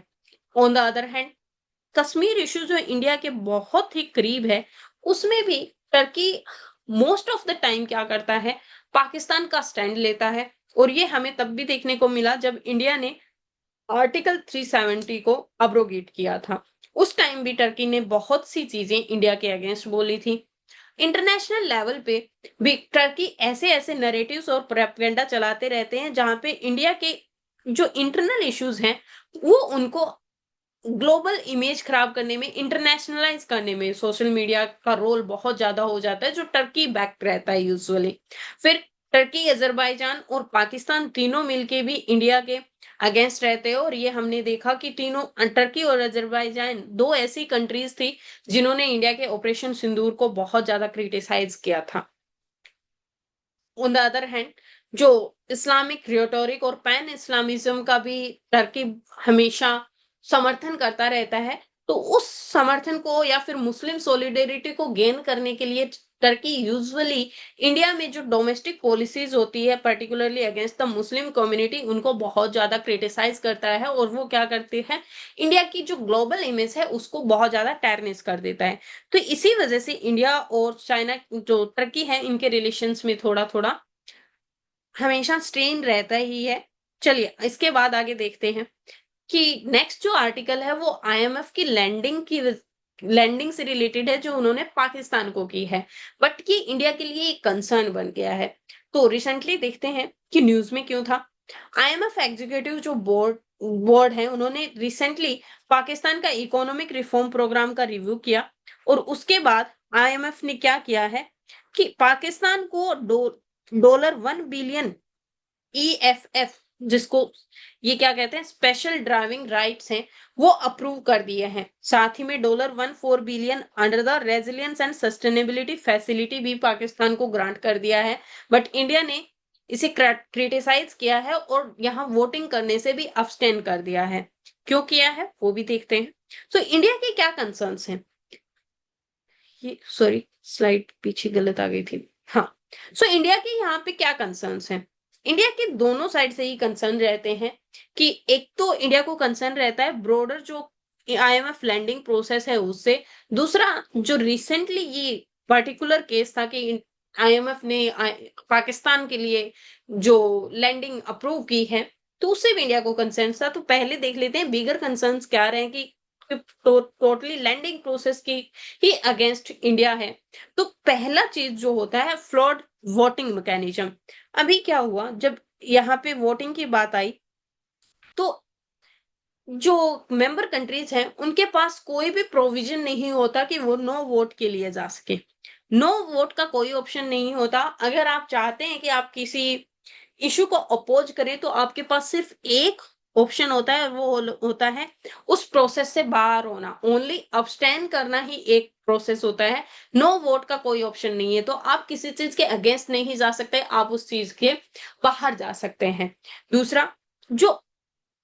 [SPEAKER 1] On the other hand, Kashmir issue जो इंडिया के बहुत ही करीब है, उसमें भी Turkey most of the time क्या करता है, पाकिस्तान का स्टैंड लेता है। और ये हमें तब भी देखने को मिला जब इंडिया ने आर्टिकल 370 को अब्रोगेट किया था। उस टाइम भी टर्की ने बहुत सी चीजें इंडिया के अगेंस्ट बोली थी। इंटरनेशनल लेवल पे भी टर्की ऐसे ऐसे नैरेटिव्स और प्रोपेगेंडा चलाते रहते हैं जहां पे इंडिया के जो इंटरनल इश्यूज हैं वो उनको ग्लोबल इमेज खराब करने में, इंटरनेशनलाइज करने में सोशल मीडिया का रोल बहुत ज्यादा हो जाता है, जो टर्की बैक रहता है यूजुअली। फिर टर्की, अजरबैजान और पाकिस्तान तीनों मिलके भी इंडिया के अगेंस्ट रहते हैं। और ये हमने देखा कि तीनों, टर्की और अजरबैजान, दो ऐसी कंट्रीज थी जिन्होंने इंडिया के ऑपरेशन सिंदूर को बहुत ज्यादा क्रिटिसाइज किया था। ऑन द अदर हैंड, जो इस्लामिक रियोटोरिक और पैन इस्लामिज्म का भी टर्की हमेशा समर्थन करता रहता है। तो उस समर्थन को या फिर मुस्लिम सॉलिडेरिटी को गेन करने के लिए टर्की यूजुअली इंडिया में जो डोमेस्टिक पॉलिसीज होती है particularly against the Muslim community, उनको बहुत ज्यादा क्रिटिसाइज करता है। और वो क्या करते हैं, इंडिया की जो ग्लोबल इमेज है उसको बहुत ज्यादा टैर्निश कर देता है। तो इसी वजह से इंडिया और चाइना, जो टर्की है, इनके रिलेशंस में थोड़ा थोड़ा हमेशा स्ट्रेन रहता ही है। चलिए इसके बाद आगे देखते हैं कि नेक्स्ट जो आर्टिकल है वो आईएमएफ की लैंडिंग से रिलेटेड है, जो उन्होंने पाकिस्तान को की है। बट ये इंडिया के लिए एक कंसर्न बन गया है। तो रिसेंटली देखते हैं कि न्यूज में क्यों था। आईएमएफ एग्जीक्यूटिव जो बोर्ड बोर्ड है, उन्होंने रिसेंटली पाकिस्तान का इकोनॉमिक रिफॉर्म प्रोग्राम का रिव्यू किया। और उसके बाद आईएमएफ ने क्या किया है कि पाकिस्तान को $1 बिलियन EFF, जिसको ये क्या कहते हैं, स्पेशल ड्राइविंग राइट्स हैं, वो अप्रूव कर दिए हैं। साथ ही में $1.4 billion under the resilience and sustainability facility भी पाकिस्तान को ग्रांट कर दिया है। बट इंडिया ने इसे क्रिटिसाइज किया है और यहाँ वोटिंग करने से भी अब्सटेन कर दिया है। क्यों किया है वो भी देखते हैं। तो इंडिया के क्या कंसर्न्स हैं, ये सॉरी स्लाइड पीछे गलत आ गई थी। हाँ, सो इंडिया के यहाँ पे क्या कंसर्न्स हैं। इंडिया के दोनों साइड से ही कंसर्न रहते हैं कि एक तो इंडिया को कंसर्न रहता है ब्रॉडर जो आईएमएफ लैंडिंग प्रोसेस है उससे। दूसरा, जो रिसेंटली ये पर्टिकुलर केस था कि आईएमएफ ने पाकिस्तान के लिए जो लैंडिंग अप्रूव की है, तो उससे भी इंडिया को कंसर्न था। तो पहले देख लेते हैं बिगर कंसर्न्स क्या रहे हैं कि टोटली लैंडिंग प्रोसेस की ही अगेंस्ट इंडिया है। तो पहला चीज जो होता है, फ्लॉड वोटिंग मैकेनिज्म। अभी क्या हुआ, जब यहाँ पे वोटिंग की बात आई तो जो मेंबर कंट्रीज हैं उनके पास कोई भी प्रोविजन नहीं होता कि वो नो वोट के लिए जा सके। नो वोट का कोई ऑप्शन नहीं होता। अगर आप चाहते हैं कि आप किसी इशू को अपोज करें तो आपके पास सिर्फ एक ऑप्शन होता है और वो होता है उस प्रोसेस से बाहर होना। ओनली अब्सटेन करना ही एक प्रोसेस होता है। नो वोट का कोई ऑप्शन नहीं है। तो आप किसी चीज के अगेंस्ट नहीं जा सकते, आप उस चीज के बाहर जा सकते हैं। दूसरा, जो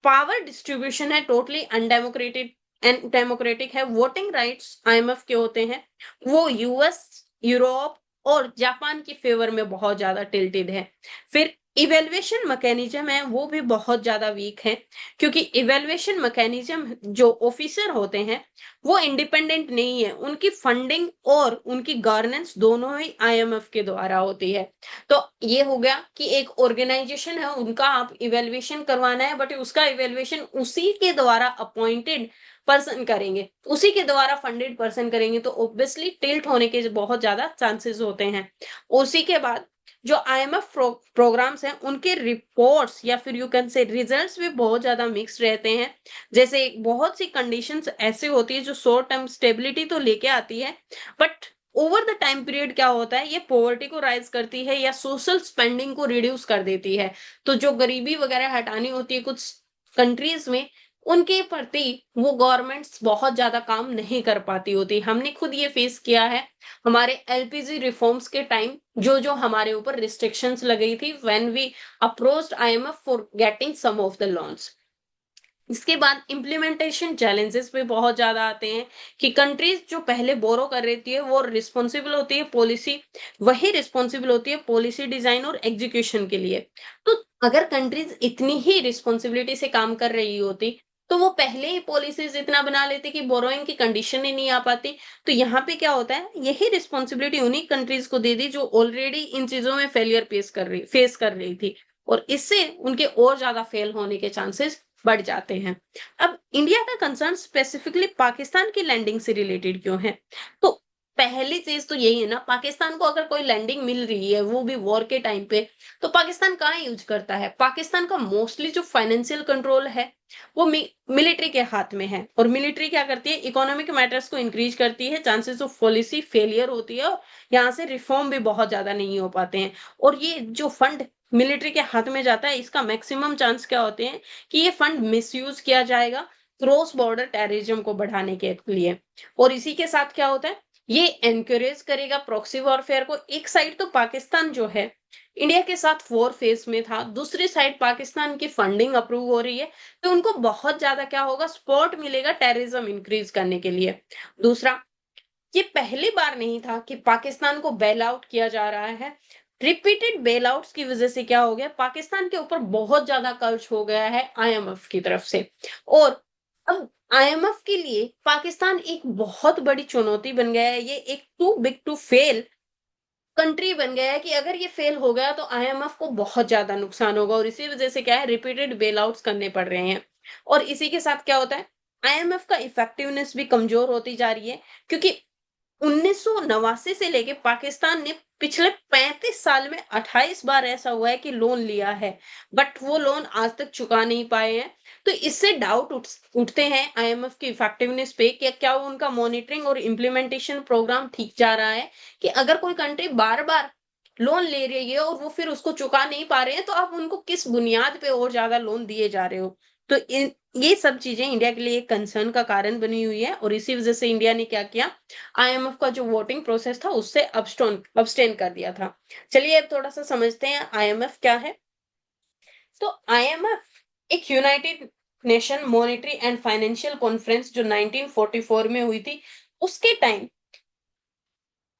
[SPEAKER 1] पावर डिस्ट्रीब्यूशन है टोटली अनडेमोक्रेटिक एंड डेमोक्रेटिक है। वोटिंग राइट्स आईएमएफ के होते हैं, वो यूएस, यूरोप और जापान की फेवर में बहुत ज्यादा टिल्टेड है। फिर इवेल्युएशन मैकेनिज्म है, वो भी बहुत ज्यादा वीक है, क्योंकि इवेल्युएशन मैकेनिज्म जो ऑफिसर होते हैं वो इंडिपेंडेंट नहीं है। उनकी फंडिंग और उनकी गवर्नेंस दोनों ही आईएमएफ के द्वारा होती है। तो ये हो गया कि एक ऑर्गेनाइजेशन है, उनका आप इवेल्युएशन करवाना है, बट उसका इवेल्युएशन उसी के द्वारा अपॉइंटेड पर्सन करेंगे, उसी के द्वारा फंडेड पर्सन करेंगे, तो ऑब्वियसली टिल्ट होने के बहुत ज्यादा चांसेस होते हैं। उसी के बाद जो आईएमएफ प्रोग्राम्स हैं उनके रिपोर्ट्स या फिर यू कैन से रिजल्ट्स भी बहुत ज्यादा मिक्स रहते हैं। जैसे बहुत सी कंडीशंस ऐसे होती है जो शॉर्ट टर्म स्टेबिलिटी तो लेके आती है, but over the time period क्या होता है, ये पॉवर्टी को राइज करती है या सोशल स्पेंडिंग को रिड्यूस कर देती है। तो जो गरीबी वगैरह हटानी होती है कुछ कंट्रीज में, उनके प्रति वो गवर्नमेंट्स बहुत ज्यादा काम नहीं कर पाती होती। हमने खुद ये फेस किया है हमारे एलपीजी रिफॉर्म्स के टाइम, जो जो हमारे ऊपर रिस्ट्रिक्शंस लगी थी when we approached IMF for getting some of the loans. इसके बाद इम्प्लीमेंटेशन चैलेंजेस भी बहुत ज्यादा आते हैं कि कंट्रीज जो पहले बोरो कर रही है वो रिस्पॉन्सिबल होती है पॉलिसी, वही रिस्पॉन्सिबल होती है पॉलिसी डिजाइन और एग्जीक्यूशन के लिए। तो अगर कंट्रीज इतनी ही रिस्पॉन्सिबिलिटी से काम कर रही होती तो वो पहले ही पॉलिसीज इतना बना लेती कि बोरोइंग की कंडीशन ही नहीं आ पाती। तो यहाँ पे क्या होता है, यही रिस्पॉन्सिबिलिटी उन्हीं कंट्रीज को दे दी जो ऑलरेडी इन चीजों में फेलियर फेस कर रही थी, और इससे उनके और ज्यादा फेल होने के चांसेस बढ़ जाते हैं। अब इंडिया का कंसर्न स्पेसिफिकली पाकिस्तान की लैंडिंग से रिलेटेड क्यों है? तो पहली चीज तो यही है ना, पाकिस्तान को अगर कोई लैंडिंग मिल रही है वो भी वॉर के टाइम पे, तो पाकिस्तान कहाँ यूज करता है? पाकिस्तान का मोस्टली जो फाइनेंशियल कंट्रोल है वो मिलिट्री के हाथ में है, और मिलिट्री क्या करती है, इकोनॉमिक मैटर्स को इंक्रीज करती है, चांसेस ऑफ पॉलिसी फेलियर होती है, और यहाँ से रिफॉर्म भी बहुत ज्यादा नहीं हो पाते हैं। और ये जो फंड मिलिट्री के हाथ में जाता है, इसका मैक्सिमम चांस क्या होते हैं कि ये फंड मिसयूज किया जाएगा क्रॉस बॉर्डर टेररिज्म को बढ़ाने के लिए। और इसी के साथ क्या होता है, ये एनकरेज करेगा प्रॉक्सी वॉरफेयर को। एक साइड तो पाकिस्तान जो है इंडिया के साथ वॉर फेस में था, दूसरी साइड पाकिस्तान की फंडिंग अप्रूव हो रही है, तो उनको बहुत ज्यादा क्या होगा, सपोर्ट मिलेगा टेररिज्म इंक्रीज करने के लिए। दूसरा, ये पहली बार नहीं था कि पाकिस्तान को बेल आउट किया जा रहा है। रिपीटेड बेल आउट्स की वजह से क्या हो गया, पाकिस्तान के ऊपर बहुत ज्यादा कर्ज हो गया है आईएमएफ की तरफ से। और अब आईएमएफ के लिए पाकिस्तान एक बहुत बड़ी चुनौती बन गया है, ये एक too big to fail country बन गया है कि अगर ये फेल हो गया तो आईएमएफ को बहुत ज्यादा नुकसान होगा, और इसी वजह से क्या है, रिपीटेड बेल आउट्स करने पड़ रहे हैं। और इसी के साथ क्या होता है, आईएमएफ का इफेक्टिवनेस भी कमजोर होती जा रही है, क्योंकि 1989 से लेके पाकिस्तान ने पिछले 35 साल में 28 बार ऐसा हुआ है कि लोन लिया है, बट वो लोन आज तक चुका नहीं पाए हैं। तो इससे डाउट उठते हैं आईएमएफ की इफेक्टिवनेस पे कि क्या वो उनका मॉनिटरिंग और इम्प्लीमेंटेशन प्रोग्राम ठीक जा रहा है, कि अगर कोई कंट्री बार बार लोन ले रही है और वो फिर उसको चुका नहीं पा रहे हैं, तो आप उनको किस बुनियाद पे और ज्यादा लोन दिए जा रहे हो। तो ये सब चीजें इंडिया के लिए एक कंसर्न का कारण बनी हुई है, और इसी वजह से इंडिया ने क्या किया, आईएमएफ का जो वोटिंग प्रोसेस था उससे अब्सटेन कर दिया था। चलिए अब थोड़ा सा समझते हैं आईएमएफ क्या है। तो आईएमएफ एक United nation monetary and financial conference जो 1944 में हुई थी, उसके टाइम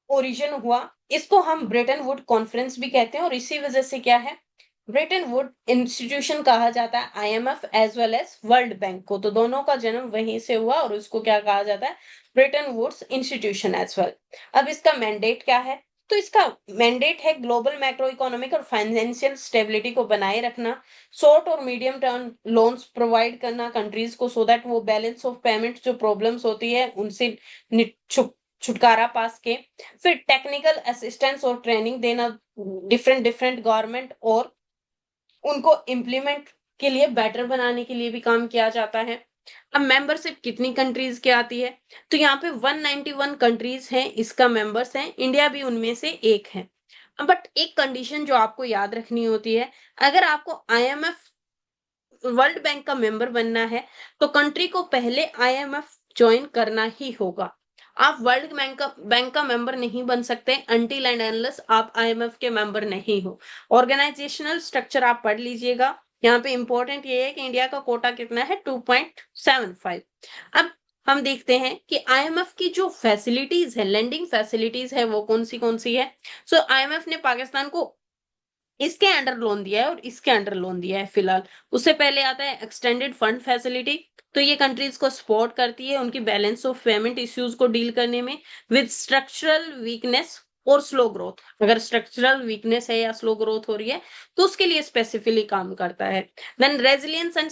[SPEAKER 1] ओरिजिन हुआ। इसको हम ब्रेटन वुड कॉन्फ्रेंस भी कहते हैं, और इसी वजह से क्या है, ब्रेटन वुड इंस्टीट्यूशन कहा जाता है IMF as well as World Bank को। तो दोनों का जन्म वहीं से हुआ, और उसको क्या कहा जाता है, Bretton Woods institution as well. अब इसका मैंडेट क्या है, तो इसका मैंडेट है ग्लोबल मैक्रो इकोनॉमिक और फाइनेंशियल स्टेबिलिटी को बनाए रखना, शॉर्ट और मीडियम टर्म लोन्स प्रोवाइड करना कंट्रीज को, सो दैट वो बैलेंस ऑफ पेमेंट जो प्रॉब्लम्स होती है उनसे छुटकारा पास के। फिर टेक्निकल असिस्टेंस और ट्रेनिंग देना डिफरेंट डिफरेंट गवर्नमेंट, और उनको इम्प्लीमेंट के लिए बेटर बनाने के लिए भी काम किया जाता है। अब मेंबरशिप कितनी कंट्रीज की आती है, तो यहाँ पे 191 कंट्रीज हैं, इसका मेंबर्स हैं, इंडिया भी उनमें से एक है। बट एक कंडीशन जो आपको याद रखनी होती है, अगर आपको आईएमएफ वर्ल्ड बैंक का मेंबर बनना है तो कंट्री को पहले आईएमएफ ज्वाइन करना ही होगा। आप वर्ल्ड बैंक का मेंबर नहीं बन सकते अनटिल एंड अनलेस आप आईएमएफ के मेंबर नहीं हो। ऑर्गेनाइजेशनल स्ट्रक्चर आप पढ़ लीजिएगा। यहाँ पे इंपॉर्टेंट ये है कि इंडिया का कोटा कितना है 2.75। अब हम देखते हैं कि आईएमएफ की जो फैसिलिटीज है, लेंडिंग फैसिलिटीज है, वो कौन सी है। सो आईएमएफ ने पाकिस्तान को इसके अंडर लोन दिया है और इसके अंडर लोन दिया है फिलहाल। उससे पहले आता है एक्सटेंडेड फंड फैसिलिटी। तो ये कंट्रीज को सपोर्ट करती है उनकी बैलेंस ऑफ पेमेंट इश्यूज को डील करने में विद स्ट्रक्चरल वीकनेस और स्लो ग्रोथ। अगर स्ट्रक्चरल वीकनेस है या स्लो ग्रोथ हो रही है तो उसके लिए स्पेसिफिकली काम करता है। Then resilience and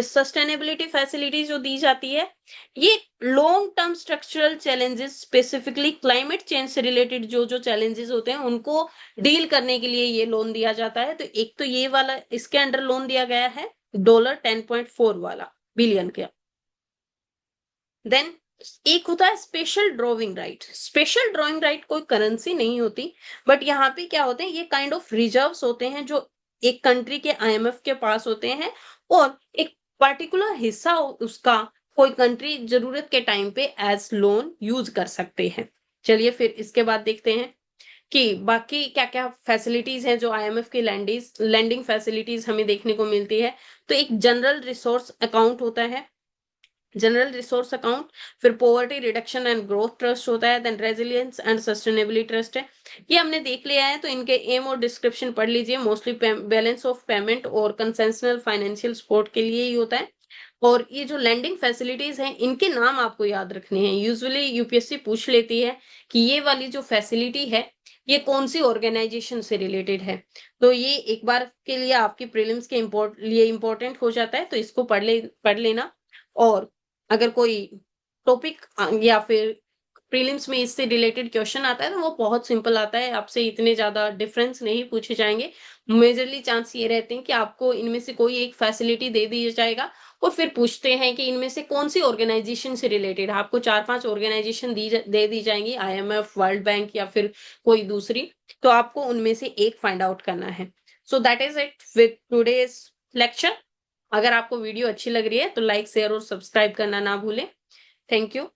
[SPEAKER 1] sustainability facility जो दी जाती है, ये long term structural challenges specifically climate change से रिलेटेड जो जो चैलेंजेस होते हैं उनको डील करने के लिए ये लोन दिया जाता है। तो एक तो ये वाला इसके अंडर लोन दिया गया है $10.4 वाला बिलियन का। देन एक होता है special drawing right. Special drawing right कोई करेंसी नहीं होती, बट यहाँ पे क्या होते हैं, ये काइंड ऑफ रिजर्व्स होते हैं जो एक कंट्री के आईएमएफ के पास होते हैं और एक पर्टिकुलर हिस्सा उसका कोई कंट्री जरूरत के टाइम पे एज लोन यूज कर सकते हैं। चलिए फिर इसके बाद देखते हैं कि बाकी क्या क्या फैसिलिटीज हैं जो आईएमएफ की लैंडिंग फैसिलिटीज हमें देखने को मिलती है। तो एक जनरल रिसोर्स अकाउंट होता है, जनरल रिसोर्स अकाउंट। फिर poverty reduction and growth trust होता है। Then resilience and sustainability trust है। ये हमने देख लिया है तो इनके एम और डिस्क्रिप्शन पढ़ लीजिए। मोस्टली बैलेंस ऑफ पेमेंट और कंसेशनल फाइनेंशियल सपोर्ट के लिए ही होता है। और ये जो लैंडिंग फैसिलिटीज हैं इनके नाम आपको याद रखने हैं। यूजुअली यूपीएससी पूछ लेती है कि ये वाली जो फैसिलिटी है ये कौन सी ऑर्गेनाइजेशन से रिलेटेड है। तो ये एक बार के लिए आपकी प्रीलिम्स के लिए इंपॉर्टेंट हो जाता है, तो इसको पढ़ लेना। और अगर कोई टॉपिक या फिर प्रीलिम्स में इससे रिलेटेड क्वेश्चन आता है तो वो बहुत सिंपल आता है, आपसे इतने ज्यादा डिफरेंस नहीं पूछे जाएंगे। मेजरली चांस ये रहते हैं कि आपको इनमें से कोई एक फैसिलिटी दे दिया जाएगा और फिर पूछते हैं कि इनमें से कौन सी ऑर्गेनाइजेशन से रिलेटेड है। आपको 4-5 ऑर्गेनाइजेशन दे दी जाएंगी, आईएमएफ, वर्ल्ड बैंक या फिर कोई दूसरी। तो आपको उनमें से एक फाइंड आउट करना है। So that is it with today's lecture. अगर आपको वीडियो अच्छी लग रही है तो लाइक, शेयर और सब्सक्राइब करना ना भूलें। Thank you.